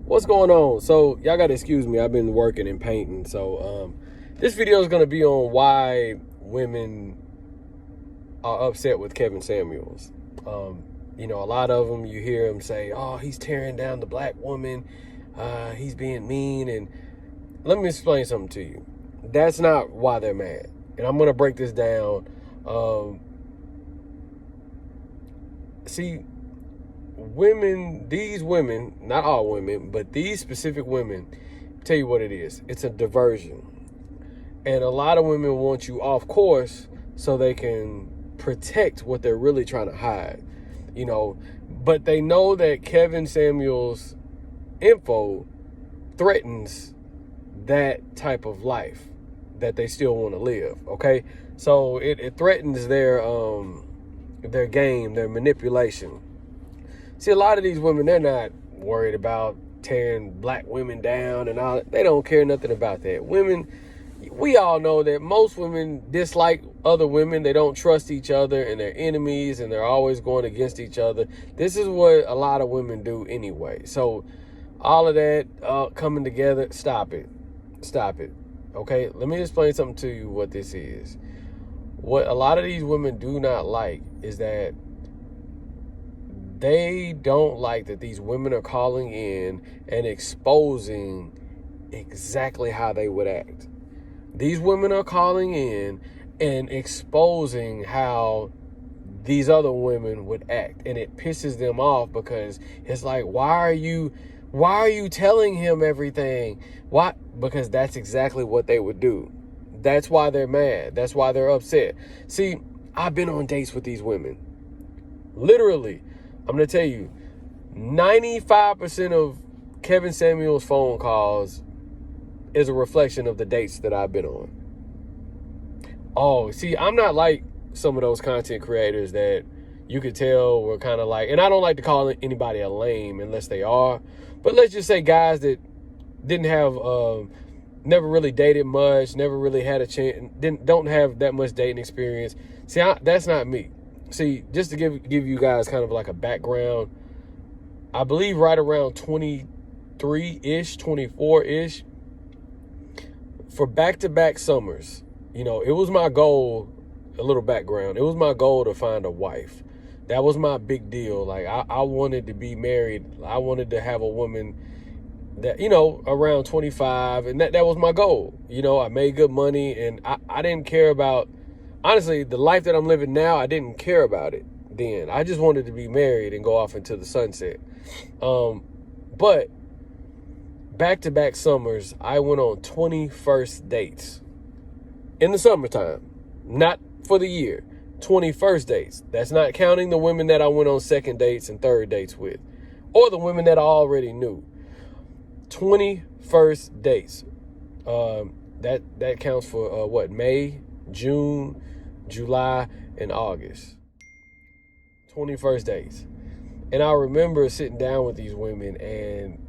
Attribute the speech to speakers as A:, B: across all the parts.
A: What's going on? So y'all gotta excuse me, I've been working and painting. So this video is gonna be on why women are upset with Kevin Samuels. A lot of them, you hear them say, oh, he's tearing down the black woman, he's being mean. And let me explain something to you. That's not why they're mad. And I'm gonna break this down. These women, not all women, but these specific women, tell you what it is. It's a diversion. And a lot of women want you off course so they can protect what they're really trying to hide, but they know that Kevin Samuels' info threatens that type of life that they still want to live. Okay. So it threatens their game, their manipulation. See, a lot of these women, they're not worried about tearing black women down and all. They don't care nothing about that. Women, we all know that most women dislike other women. They don't trust each other and they're enemies and they're always going against each other. This is what a lot of women do anyway. So all of that coming together, stop it. Stop it. Okay, let me explain something to you what this is. What a lot of these women do not like is that they don't like that these women are calling in and exposing exactly how they would act. These women are calling in and exposing how these other women would act. And it pisses them off because it's like, why are you telling him everything? Why? Because that's exactly what they would do. That's why they're mad. That's why they're upset. See, I've been on dates with these women. Literally, I'm going to tell you, 95% of Kevin Samuels' phone calls is a reflection of the dates that I've been on. Oh, see, I'm not like some of those content creators that you could tell were kind of like, and I don't like to call anybody a lame unless they are, but let's just say guys that didn't have, never really dated much, never really had a chance, don't have that much dating experience. See, that's not me. See, just to give you guys kind of like a background, I believe right around 23-ish, 24-ish, for back-to-back summers, it was my goal, a little background, it was my goal to find a wife. That was my big deal. Like, I wanted to be married. I wanted to have a woman that, around 25, and that was my goal. I made good money, and I didn't care about, honestly, the life that I'm living now, I didn't care about it then. I just wanted to be married and go off into the sunset. But back-to-back summers, I went on 21st dates in the summertime, not for the year. 21st dates. That's not counting the women that I went on second dates and third dates with, or the women that I already knew. 21st dates. That counts for May, June, July, and August. 21st dates. And I remember sitting down with these women, and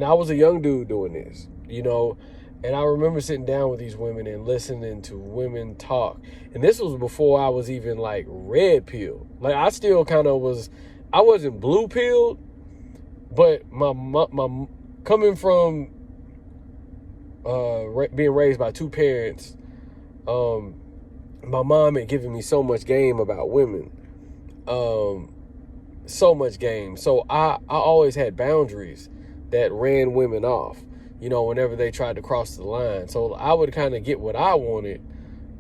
A: I was a young dude doing this, and I remember sitting down with these women and listening to women talk. And this was before I was even like red pilled. Like, I still kind of I wasn't blue pilled, but my coming from being raised by two parents, my mom had given me so much game about women, so much game. So I always had boundaries that ran women off, whenever they tried to cross the line. So I would kind of get what I wanted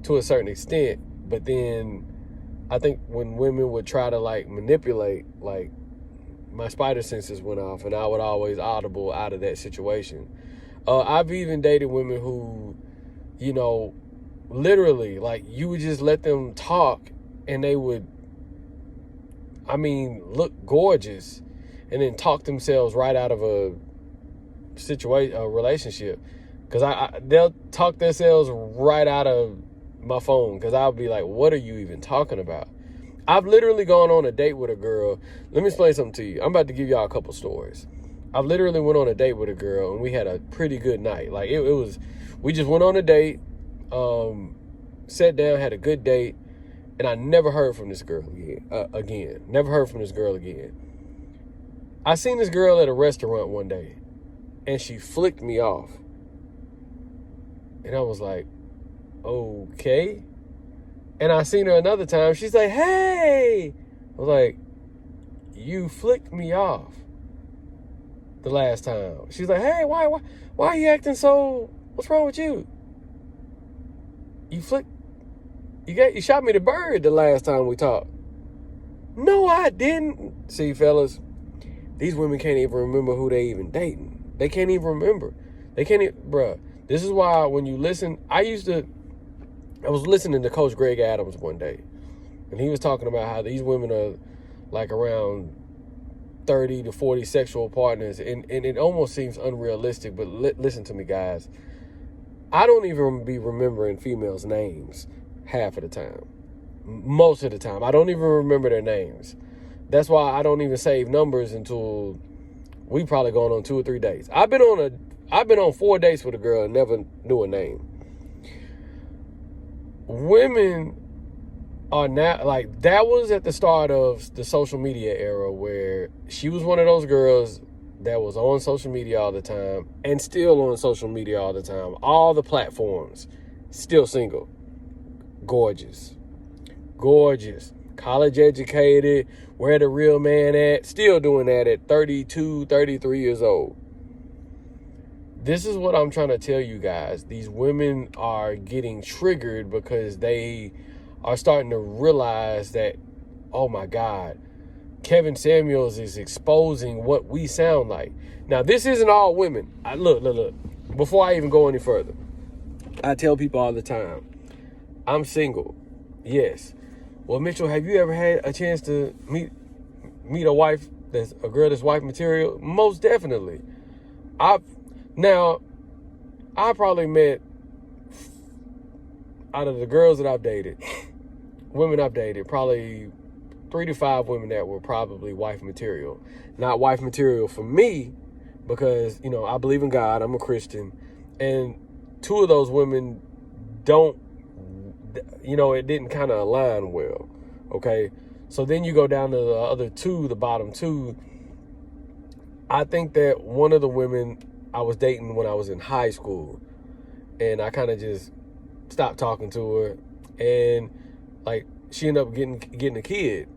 A: to a certain extent. But then I think when women would try to like manipulate, like, my spider senses went off and I would always audible out of that situation. I've even dated women who, literally, like, you would just let them talk and they would, look gorgeous and then talk themselves right out of a relationship. Because they'll talk themselves right out of my phone because I'll be like, what are you even talking about? I've literally gone on a date with a girl. Let me explain something to you. I'm about to give y'all a couple stories. I've literally went on a date with a girl and we had a pretty good night. Like, we just went on a date, sat down, had a good date, and I never heard from this girl again. Never heard from this girl again. I seen this girl at a restaurant one day, and she flicked me off. And I was like, okay. And I seen her another time. She's like, hey. I was like, you flicked me off the last time. She's like, hey, why are you acting so, what's wrong with you? You shot me the bird the last time we talked. No, I didn't. See, fellas, these women can't even remember who they even dating. They can't even remember. They can't even, bruh. This is why when you listen, I was listening to Coach Greg Adams one day, and he was talking about how these women are like around 30 to 40 sexual partners, and it almost seems unrealistic, but listen to me, guys. I don't even be remembering females' names half of the time. Most of the time. I don't even remember their names. That's why I don't even save numbers until we probably going on 2 or 3 dates. I've been on 4 dates with a girl and never knew a name. Women are now, like, that was at the start of the social media era, where she was one of those girls that was on social media all the time and still on social media all the time. All the platforms, still single. Gorgeous. College educated, where the real man at, still doing that at 32, 33 years old. This is what I'm trying to tell you guys. These women are getting triggered because they are starting to realize that, oh my God, Kevin Samuels is exposing what we sound like. Now, this isn't all women. Look. Before I even go any further, I tell people all the time, I'm single. Yes. Well, Mitchell, have you ever had a chance to meet a wife that's a girl that's wife material? Most definitely. I probably met, out of the girls that I've dated, women I've dated, probably 3 to 5 women that were probably wife material. Not wife material for me, because, I believe in God, I'm a Christian, and 2 of those women don't, it didn't kind of align well, okay? So then you go down to the other 2, the bottom 2. I think that one of the women I was dating when I was in high school, and I kind of just stopped talking to her, and like she ended up getting a kid,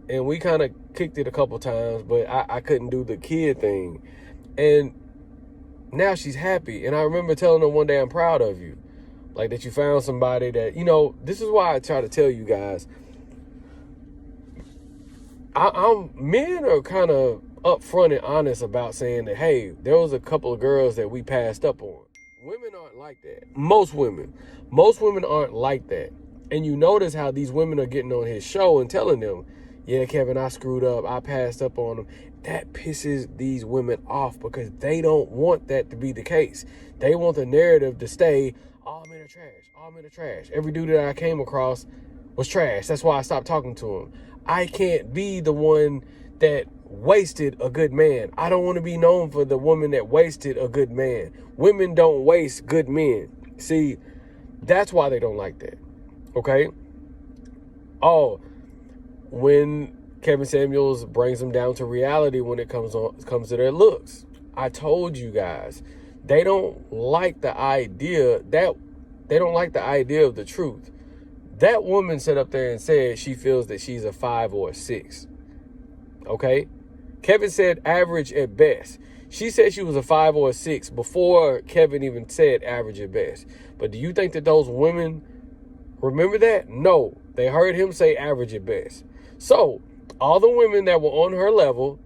A: and we kind of kicked it a couple times, but I couldn't do the kid thing, and now she's happy. And I remember telling her one day, I'm proud of you, like that you found somebody that, this is why I try to tell you guys, men are kind of upfront and honest about saying that, hey, there was a couple of girls that we passed up on. Women aren't like that. Most women aren't like that. And you notice how these women are getting on his show and telling them, yeah, Kevin, I screwed up, I passed up on them. That pisses these women off, because they don't want that to be the case. They want the narrative to stay, all men are trash. Every dude that I came across was trash. That's why I stopped talking to him. I can't be the one that wasted a good man. I don't want to be known for the woman that wasted a good man. Women don't waste good men. See, that's why they don't like that. Okay? Oh, when Kevin Samuels brings them down to reality when it comes to their looks. I told you guys, they don't like the idea of the truth. That woman sat up there and said she feels that she's a 5 or a 6. Okay? Kevin said average at best. She said she was a 5 or a 6 before Kevin even said average at best. But do you think that those women remember that? No. They heard him say average at best. So, all the women that were on her level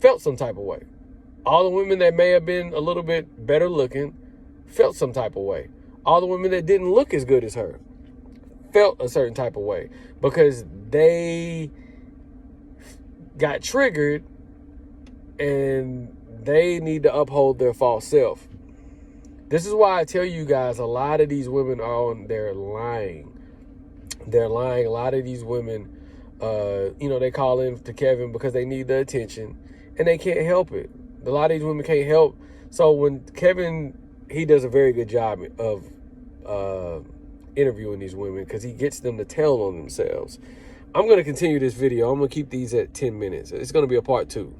A: felt some type of way. All the women that may have been a little bit better looking felt some type of way. All the women that didn't look as good as her felt a certain type of way, because they got triggered and they need to uphold their false self. This is why I tell you guys, a lot of these women are they're lying. They're lying. A lot of these women, they call in to Kevin because they need the attention, and they can't help it. A lot of these women can't help. So when Kevin, he does a very good job of interviewing these women, because he gets them to tell on themselves. I'm going to continue this video. I'm going to keep these at 10 minutes. It's going to be a part 2.